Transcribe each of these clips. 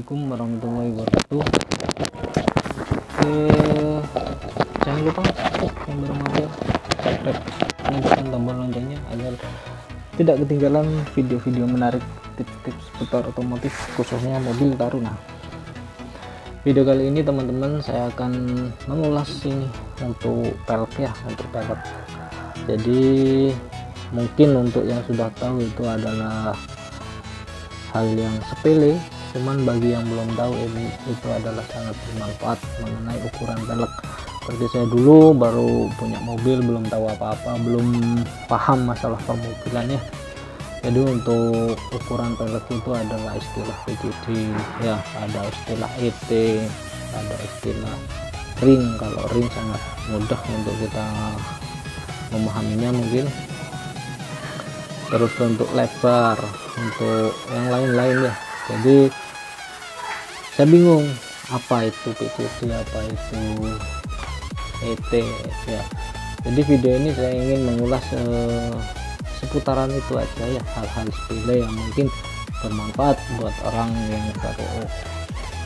Assalamualaikum warahmatullahi wabarakatuh. Jangan lupa yang baru mampir subscribe, aktifkan tombol loncengnya agar tidak ketinggalan video-video menarik, tips-tips seputar otomotif khususnya mobil Taruna. Video kali ini teman-teman saya akan mengulas ini untuk pelek ya, untuk pelek. Jadi mungkin untuk yang sudah tahu itu adalah hal yang sepele, cuman bagi yang belum tahu ini itu adalah sangat bermanfaat mengenai ukuran pelek. Seperti saya dulu baru punya mobil, belum tahu apa-apa, belum paham masalah permobilan ya. Jadi untuk ukuran pelek itu adalah istilah PCD ya, ada istilah ET, ada istilah ring. Kalau ring sangat mudah untuk kita memahaminya mungkin. Terus untuk lebar, untuk yang lain-lain ya. Jadi saya bingung apa itu PCD, apa itu ET ya. Jadi video ini saya ingin mengulas seputaran itu aja ya, hal-hal sepele yang mungkin bermanfaat buat orang yang baru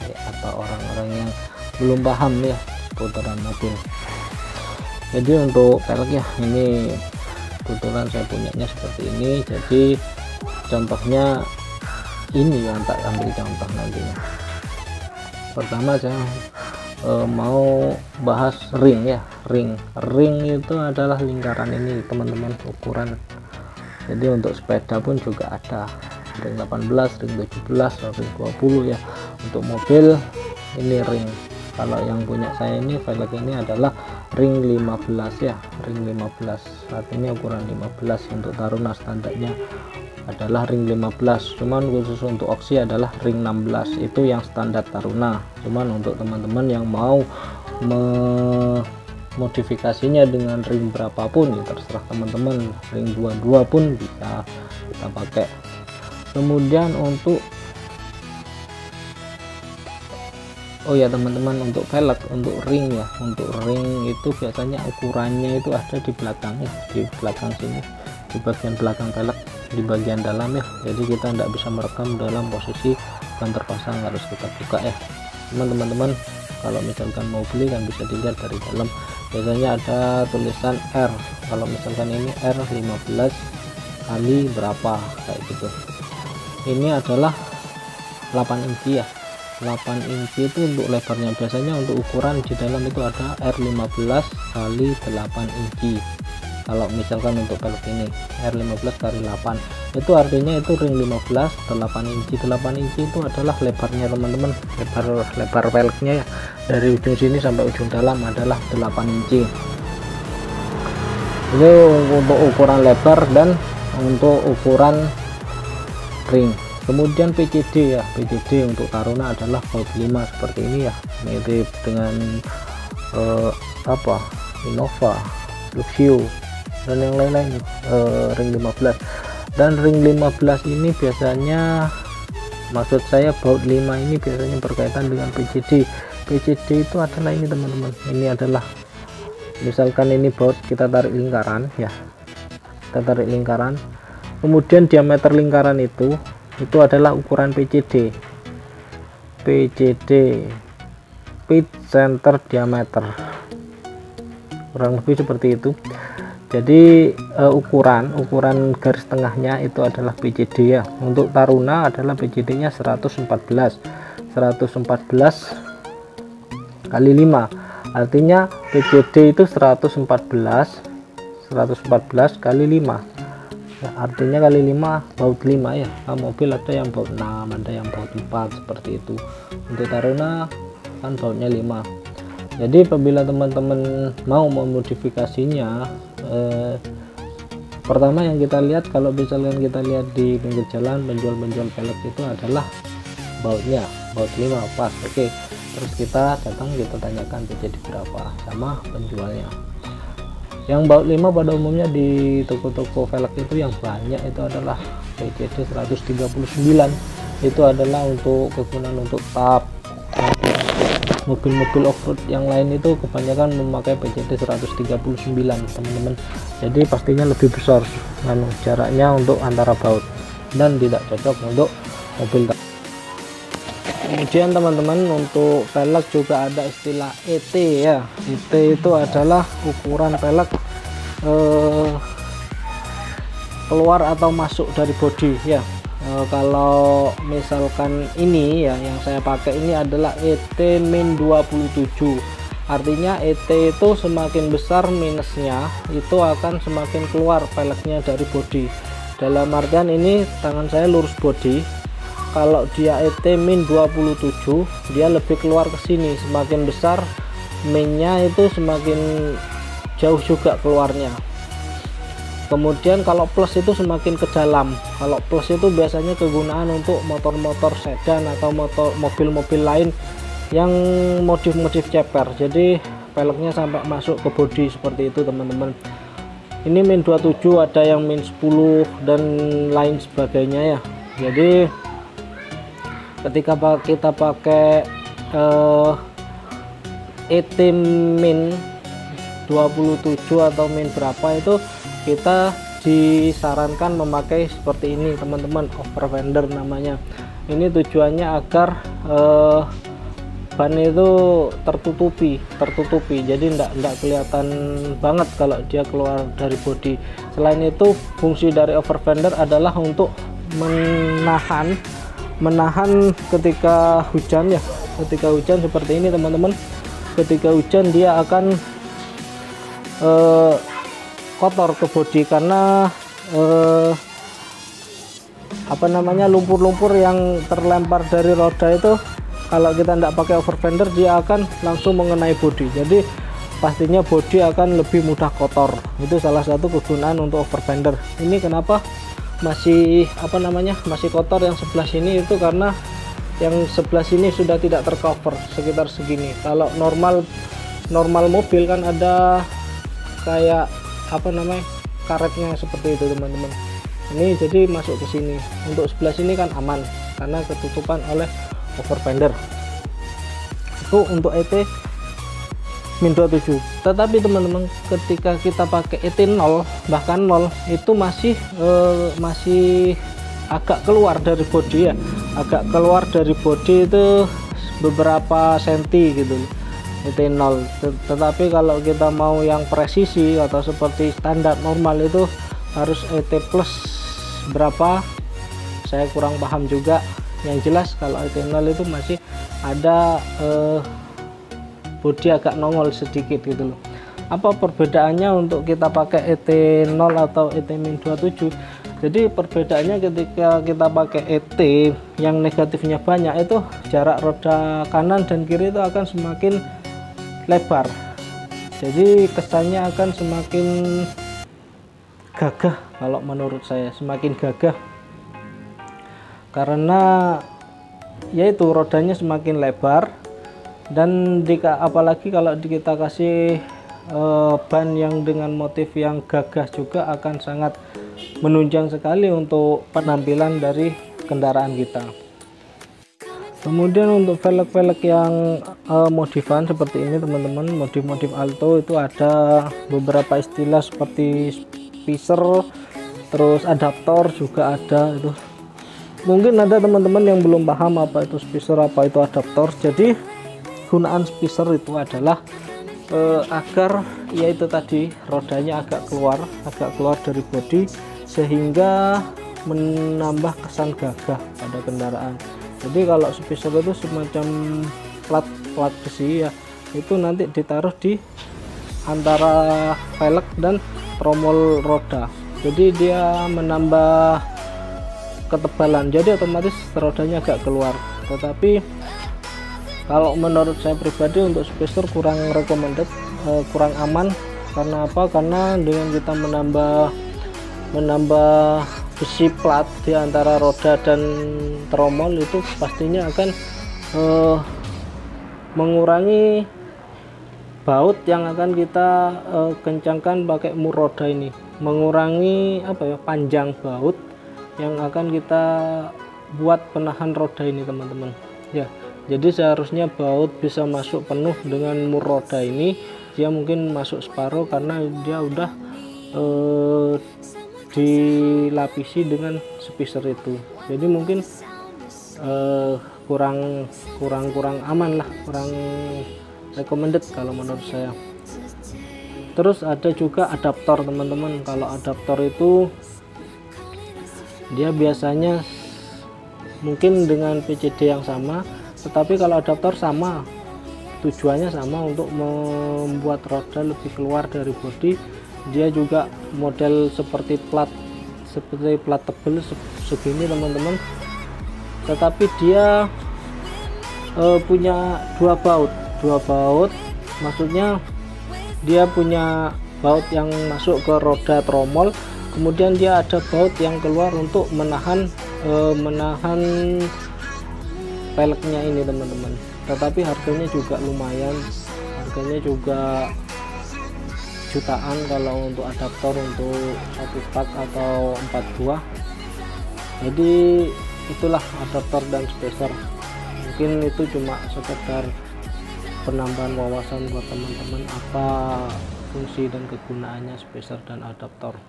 ya, atau orang-orang yang belum paham ya seputaran mobil. Jadi untuk pelek ya, ini kebetulan saya punyanya seperti ini. Jadi contohnya ini yang tak ambil contoh nantinya. Pertama saya mau bahas ring ya. Ring itu adalah lingkaran ini teman-teman, ukuran. Jadi untuk sepeda pun juga ada ring 18, ring 17, ring 20 ya. Untuk mobil ini ring. Kalau yang punya saya ini velg ini adalah ring 15 ya, ring 15, artinya ukuran 15. Untuk Taruna standarnya adalah ring 15, cuman khusus untuk Oxy adalah ring 16, itu yang standar Taruna. Cuman untuk teman-teman yang mau modifikasinya dengan ring berapapun ya terserah teman-teman, ring 22 pun bisa kita pakai. Kemudian untuk oh ya teman-teman, untuk velg, untuk ring ya, untuk ring itu biasanya ukurannya itu ada di belakang ya, di belakang sini, di bagian belakang velg, di bagian dalam ya. Jadi kita tidak bisa merekam dalam posisi ban terpasang, harus kita buka ya. Teman-teman kalau misalkan mau beli kan bisa dilihat dari dalam, biasanya ada tulisan R. Kalau misalkan ini R15 kali berapa kayak gitu. Ini adalah 8 inci ya, 8 inci itu untuk lebarnya. Biasanya untuk ukuran di dalam itu ada R15 kali 8 inci. Kalau misalkan untuk pelek ini R15 kali 8, itu artinya itu ring 15 8 inci. 8 inci itu adalah lebarnya teman-teman, lebar peleknya ya, dari ujung sini sampai ujung dalam adalah 8 inci. Ini untuk ukuran lebar dan untuk ukuran ring. Kemudian PCD ya, PCD untuk Taruna adalah baut 5 seperti ini ya, mirip dengan Innova, Luxio dan yang lain-lain. Ring 15, dan ring 15 ini biasanya, maksud saya baut 5 ini biasanya berkaitan dengan PCD. PCD itu adalah ini teman-teman, ini adalah misalkan ini baut, kita tarik lingkaran ya, kita tarik lingkaran, kemudian diameter lingkaran itu adalah ukuran PCD. Pitch center diameter, kurang lebih seperti itu. Jadi ukuran garis tengahnya itu adalah PCD ya. Untuk Taruna adalah PCD nya 114 kali 5, artinya PCD itu 114 kali 5 ya, artinya kali 5, baut 5 ya. Nah, mobil ada yang baut 6, ada yang baut 4 seperti itu. Untuk Taruna kan bautnya 5. Jadi apabila teman-teman mau memodifikasinya, pertama yang kita lihat, kalau misalkan kita lihat di pinggir jalan penjual pelek itu adalah bautnya, baut 5 pas, oke. Terus kita datang, kita tanyakan PCD berapa sama penjualnya. Yang baut 5 pada umumnya di toko-toko velg itu yang banyak itu adalah PCD 139. Itu adalah untuk kegunaan untuk tap. Mobil-mobil off-road yang lain itu kebanyakan memakai PCD 139 teman-teman. Jadi pastinya lebih besar jaraknya untuk antara baut, dan tidak cocok untuk mobil. Kemudian teman-teman, untuk velg juga ada istilah ET ya. ET itu adalah ukuran velg keluar atau masuk dari bodi ya. Kalau misalkan ini ya, yang saya pakai ini adalah ET-27. Artinya ET itu semakin besar minusnya, itu akan semakin keluar velgnya dari bodi. Dalam artian ini tangan saya lurus bodi. Kalau dia ET-27, dia lebih keluar ke sini. Semakin besar minnya itu semakin jauh juga keluarnya. Kemudian kalau plus itu semakin ke dalam. Kalau plus itu biasanya kegunaan untuk motor-motor sedan atau mobil-mobil lain yang modif-modif ceper. Jadi velgnya sampai masuk ke bodi seperti itu teman-teman. Ini min 27, ada yang min 10 dan lain sebagainya ya. Jadi ketika kita pakai ET min 27 atau min berapa, itu kita disarankan memakai seperti ini teman-teman, overfender namanya. Ini tujuannya agar ban itu tertutupi, jadi enggak kelihatan banget kalau dia keluar dari bodi. Selain itu, fungsi dari overfender adalah untuk menahan ketika hujan ya. Ketika hujan seperti ini teman-teman, ketika hujan dia akan kotor ke bodi karena lumpur-lumpur yang terlempar dari roda itu, kalau kita tidak pakai overfender dia akan langsung mengenai bodi. Jadi pastinya bodi akan lebih mudah kotor. Itu salah satu kegunaan untuk overfender. Ini kenapa masih masih kotor yang sebelah sini, itu karena yang sebelah sini sudah tidak tercover sekitar segini. Kalau normal mobil kan ada kayak karetnya seperti itu teman-teman. Ini jadi masuk ke sini. Untuk sebelah sini kan aman karena ketutupan oleh overfender. Itu untuk ET min 27. Tetapi teman-teman, ketika kita pakai ET 0 bahkan 0, itu masih agak keluar dari bodi ya, agak keluar dari bodi itu beberapa senti gitu, ET 0. Tetapi kalau kita mau yang presisi atau seperti standar normal itu harus ET plus berapa, saya kurang paham juga. Yang jelas kalau ET 0 itu masih ada bodi agak nongol sedikit gitu loh. Apa perbedaannya untuk kita pakai ET 0 atau ET min 27? Jadi perbedaannya ketika kita pakai ET yang negatifnya banyak, itu jarak roda kanan dan kiri itu akan semakin lebar. Jadi kesannya akan semakin gagah, kalau menurut saya semakin gagah, karena yaitu rodanya semakin lebar. Dan apalagi kalau kita kasih ban yang dengan motif yang gagah juga akan sangat menunjang sekali untuk penampilan dari kendaraan kita. Kemudian untuk velg-velg yang modifan seperti ini teman-teman, modif Alto, itu ada beberapa istilah seperti spacer, terus adaptor juga ada. Itu mungkin ada teman-teman yang belum paham apa itu spacer, apa itu adaptor. Jadi gunaan spacer itu adalah agar yaitu tadi rodanya agak keluar dari bodi, sehingga menambah kesan gagah pada kendaraan. Jadi kalau spacer itu semacam plat besi ya, itu nanti ditaruh di antara velg dan tromol roda. Jadi dia menambah ketebalan, jadi otomatis rodanya agak keluar. Tetapi kalau menurut saya pribadi untuk spacer kurang recommended, kurang aman. Karena apa? Karena dengan kita menambah besi plat di antara roda dan tromol, itu pastinya akan mengurangi baut yang akan kita kencangkan pakai mur roda ini, mengurangi panjang baut yang akan kita buat penahan roda ini teman-teman ya. Jadi seharusnya baut bisa masuk penuh dengan mur roda ini, dia mungkin masuk separuh karena dia udah dilapisi dengan spacer itu. Jadi mungkin kurang aman lah, kurang recommended kalau menurut saya. Terus ada juga adaptor teman-teman. Kalau adaptor itu dia biasanya mungkin dengan PCD yang sama, tetapi kalau adaptor sama, tujuannya sama, untuk membuat roda lebih keluar dari bodi. Dia juga model seperti plat tebel segini teman-teman, tetapi dia punya dua baut, maksudnya dia punya baut yang masuk ke roda tromol, kemudian dia ada baut yang keluar untuk menahan peleknya ini teman-teman. Tetapi harganya juga lumayan, harganya juga jutaan kalau untuk adaptor untuk 1 pak atau 4 buah. Jadi itulah adaptor dan spacer. Mungkin itu cuma sekedar penambahan wawasan buat teman-teman apa fungsi dan kegunaannya spacer dan adaptor.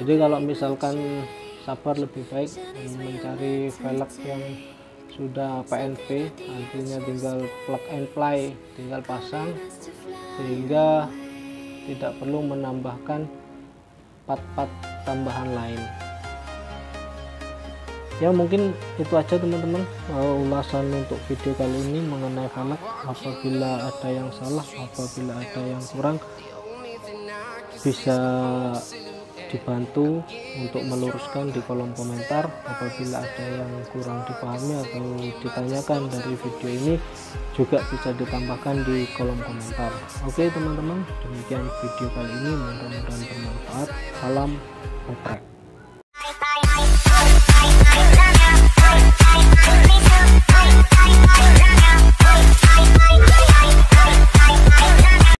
Jadi kalau misalkan sabar, lebih baik mencari velg yang sudah PNP, artinya tinggal plug and play, tinggal pasang, sehingga tidak perlu menambahkan part-part tambahan lain. Ya mungkin itu aja teman-teman ulasan untuk video kali ini mengenai velg. Apabila ada yang salah, apabila ada yang kurang, bisa dibantu untuk meluruskan di kolom komentar. Apabila ada yang kurang dipahami atau ditanyakan dari video ini, juga bisa ditambahkan di kolom komentar. Oke teman-teman, demikian video kali ini, mudah-mudahan bermanfaat. Salam oprek.